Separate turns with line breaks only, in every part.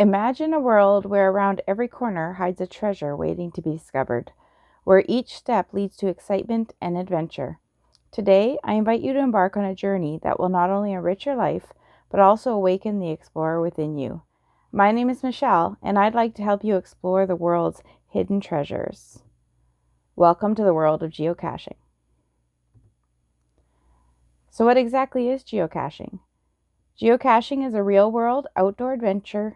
Imagine a world where around every corner hides a treasure waiting to be discovered, where each step leads to excitement and adventure. Today, I invite you to embark on a journey that will not only enrich your life, but also awaken the explorer within you. My name is Michelle, and I'd like to help you explore the world's hidden treasures. Welcome to the world of geocaching. So what exactly is geocaching? Geocaching is a real-world outdoor adventure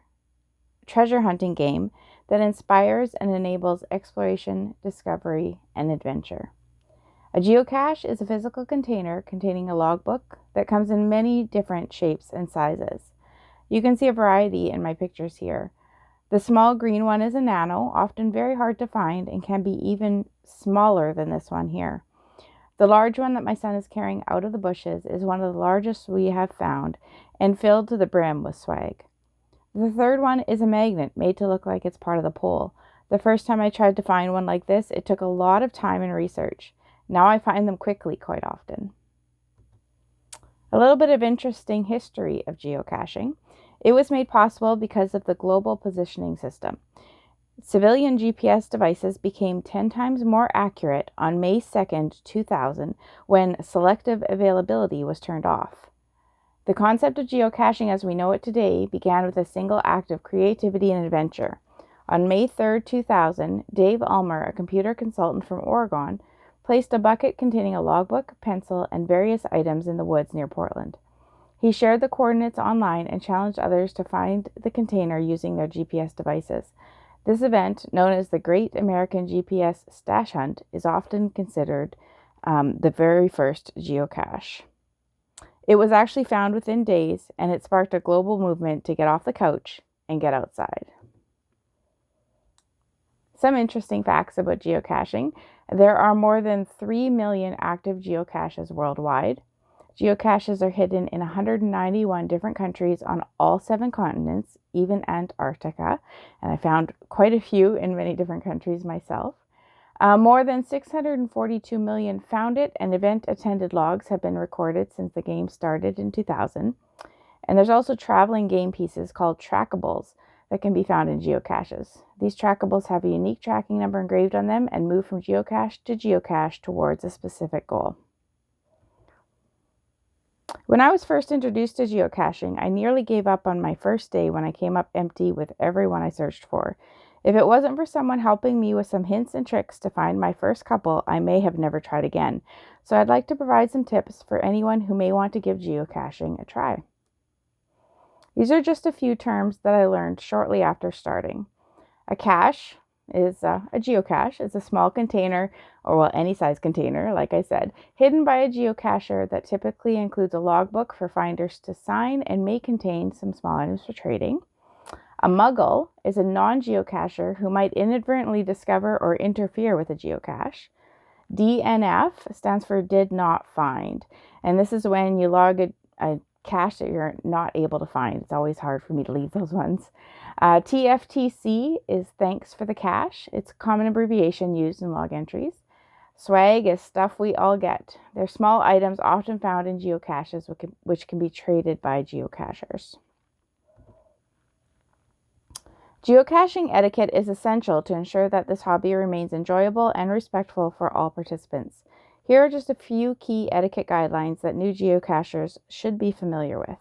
treasure hunting game that inspires and enables exploration, discovery, and adventure. A geocache is a physical container containing a logbook that comes in many different shapes and sizes. You can see a variety in my pictures here. The small green one is a nano, often very hard to find and can be even smaller than this one here. The large one that my son is carrying out of the bushes is one of the largest we have found and filled to the brim with swag. The third one is a magnet made to look like it's part of the pole. The first time I tried to find one like this, it took a lot of time and research. Now I find them quickly quite often. A little bit of interesting history of geocaching. It was made possible because of the global positioning system. Civilian GPS devices became 10 times more accurate on May 2nd, 2000, when selective availability was turned off. The concept of geocaching as we know it today began with a single act of creativity and adventure. On May 3rd, 2000, Dave Ulmer, a computer consultant from Oregon, placed a bucket containing a logbook, pencil, and various items in the woods near Portland. He shared the coordinates online and challenged others to find the container using their GPS devices. This event, known as the Great American GPS Stash Hunt, is often considered the very first geocache. It was actually found within days, and it sparked a global movement to get off the couch and get outside. Some interesting facts about geocaching. There are more than 3 million active geocaches worldwide. Geocaches are hidden in 191 different countries on all 7 continents, even Antarctica, and I found quite a few in many different countries myself. More than 642 million found it and event attended logs have been recorded since the game started in 2000. And there's also traveling game pieces called trackables that can be found in geocaches. These trackables have a unique tracking number engraved on them and move from geocache to geocache towards a specific goal. When I was first introduced to geocaching, I nearly gave up on my first day when I came up empty with everyone I searched for. If it wasn't for someone helping me with some hints and tricks to find my first couple, I may have never tried again. So I'd like to provide some tips for anyone who may want to give geocaching a try. These are just a few terms that I learned shortly after starting. A cache is a geocache. It's a small container, or any size container, like I said, hidden by a geocacher that typically includes a logbook for finders to sign and may contain some small items for trading. A muggle is a non-geocacher who might inadvertently discover or interfere with a geocache. DNF stands for did not find, and this is when you log a cache that you're not able to find. It's always hard for me to leave those ones. TFTC is thanks for the cache. It's a common abbreviation used in log entries. Swag is stuff we all get. They're small items often found in geocaches which can be traded by geocachers. Geocaching etiquette is essential to ensure that this hobby remains enjoyable and respectful for all participants. Here are just a few key etiquette guidelines that new geocachers should be familiar with.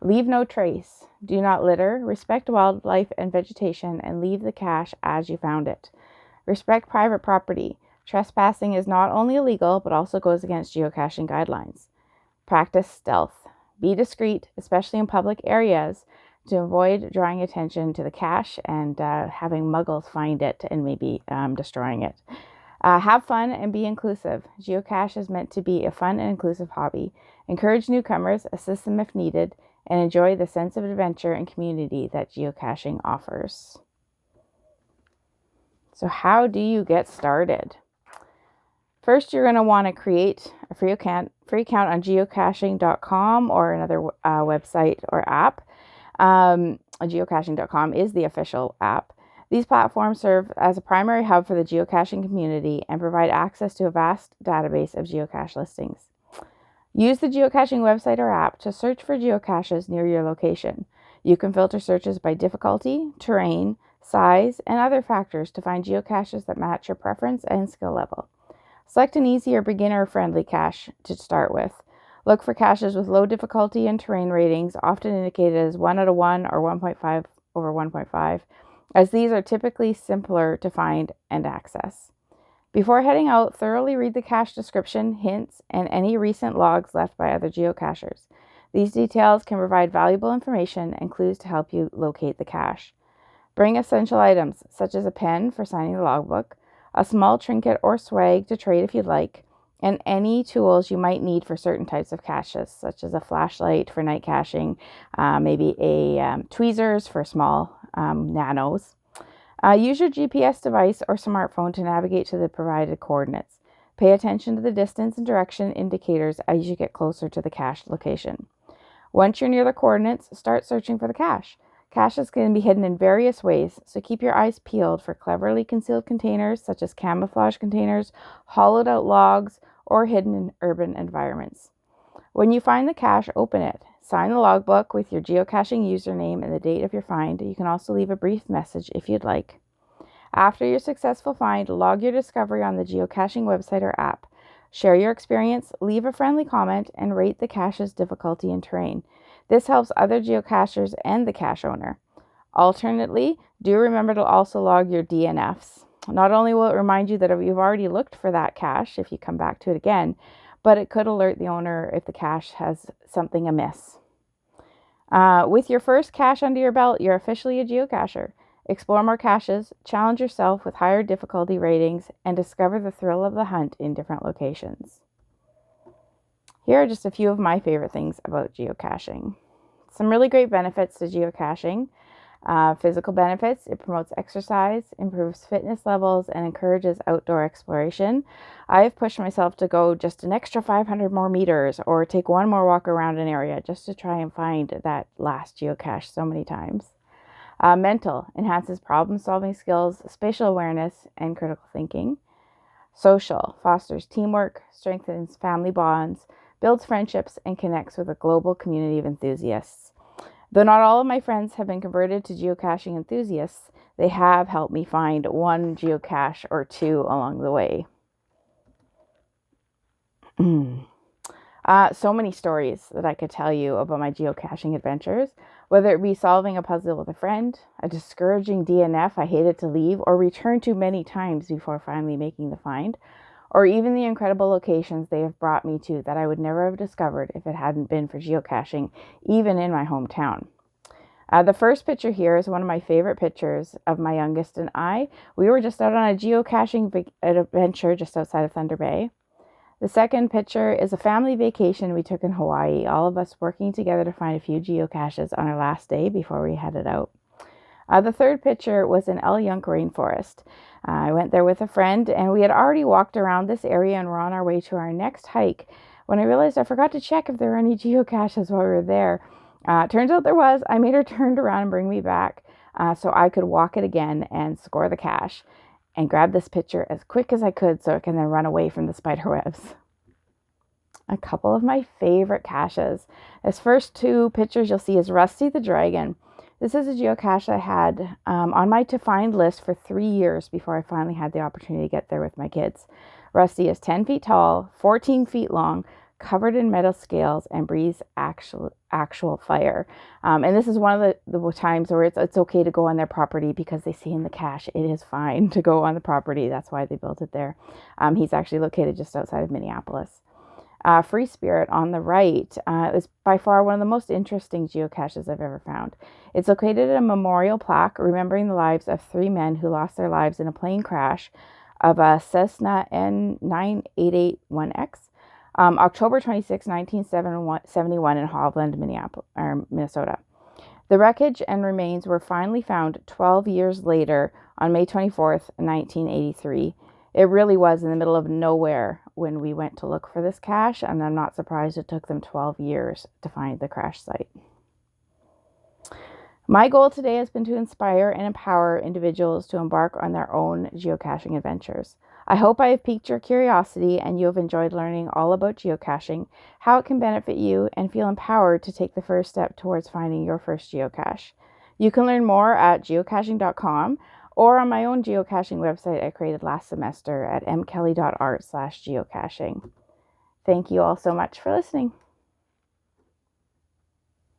Leave no trace. Do not litter. Respect wildlife and vegetation and leave the cache as you found it. Respect private property. Trespassing is not only illegal but also goes against geocaching guidelines. Practice stealth. Be discreet, especially in public areas, to avoid drawing attention to the cache and having muggles find it and maybe destroying it. Have fun and be inclusive. Geocache is meant to be a fun and inclusive hobby. Encourage newcomers, assist them if needed, and enjoy the sense of adventure and community that geocaching offers. So how do you get started? First, you're going to want to create a free account on geocaching.com or another website or app. Geocaching.com is the official app. These platforms serve as a primary hub for the geocaching community and provide access to a vast database of geocache listings. Use the geocaching website or app to search for geocaches near your location. You can filter searches by difficulty, terrain, size, and other factors to find geocaches that match your preference and skill level. Select an easy or beginner-friendly cache to start with. Look for caches with low difficulty and terrain ratings, often indicated as 1 out of 1 or 1.5 over 1.5, as these are typically simpler to find and access. Before heading out, thoroughly read the cache description, hints, and any recent logs left by other geocachers. These details can provide valuable information and clues to help you locate the cache. Bring essential items, such as a pen for signing the logbook, a small trinket or swag to trade if you'd like, and any tools you might need for certain types of caches, such as a flashlight for night caching, maybe tweezers for small nanos. Use your GPS device or smartphone to navigate to the provided coordinates. Pay attention to the distance and direction indicators as you get closer to the cache location. Once you're near the coordinates, start searching for the cache. Caches can be hidden in various ways, so keep your eyes peeled for cleverly concealed containers such as camouflage containers, hollowed out logs, or hidden in urban environments. When you find the cache, open it. Sign the logbook with your geocaching username and the date of your find. You can also leave a brief message if you'd like. After your successful find, log your discovery on the geocaching website or app. Share your experience, leave a friendly comment, and rate the cache's difficulty and terrain. This helps other geocachers and the cache owner. Alternately, do remember to also log your DNFs. Not only will it remind you that you've already looked for that cache if you come back to it again, but it could alert the owner if the cache has something amiss. With your first cache under your belt, you're officially a geocacher. Explore more caches, challenge yourself with higher difficulty ratings, and discover the thrill of the hunt in different locations. Here are just a few of my favorite things about geocaching. Some really great benefits to geocaching. Physical benefits: it promotes exercise, improves fitness levels, and encourages outdoor exploration. I've pushed myself to go just an extra 500 more meters or take one more walk around an area just to try and find that last geocache so many times. Mental: enhances problem-solving skills, spatial awareness, and critical thinking. Social: fosters teamwork, strengthens family bonds, builds friendships, and connects with a global community of enthusiasts. Though not all of my friends have been converted to geocaching enthusiasts, they have helped me find one geocache or two along the way. So many stories that I could tell you about my geocaching adventures, whether it be solving a puzzle with a friend, a discouraging DNF I hated to leave or return to many times before finally making the find, or even the incredible locations they have brought me to that I would never have discovered if it hadn't been for geocaching, even in my hometown. The first picture here is one of my favorite pictures of my youngest and I. We were just out on a geocaching adventure just outside of Thunder Bay. The second picture is a family vacation we took in Hawaii, all of us working together to find a few geocaches on our last day before we headed out. The third picture was in El Yunque Rainforest. I went there with a friend, and we had already walked around this area and were on our way to our next hike when I realized I forgot to check if there were any geocaches while we were there. Turns out there was. I made her turn around and bring me back so I could walk it again and score the cache and grab this picture as quick as I could so I can then run away from the spider webs. A couple of my favorite caches. This first two pictures you'll see is Rusty the Dragon. This is a geocache I had on my to-find list for 3 years before I finally had the opportunity to get there with my kids. Rusty is 10 feet tall, 14 feet long, covered in metal scales, and breathes actual fire. And this is one of the times where it's okay to go on their property because they say in the cache it is fine to go on the property. That's why they built it there. He's actually located just outside of Minneapolis. Free Spirit on the right is by far one of the most interesting geocaches I've ever found. It's located at a memorial plaque remembering the lives of 3 men who lost their lives in a plane crash of a Cessna N9881X, October 26, 1971 in Hovland, Minnesota. The wreckage and remains were finally found 12 years later on May 24th, 1983. It really was in the middle of nowhere when we went to look for this cache, and I'm not surprised it took them 12 years to find the crash site. My goal today has been to inspire and empower individuals to embark on their own geocaching adventures. I hope I have piqued your curiosity and you have enjoyed learning all about geocaching, how it can benefit you, and feel empowered to take the first step towards finding your first geocache. You can learn more at geocaching.com or on my own geocaching website I created last semester at mkelly.art/geocaching. Thank you all so much for listening.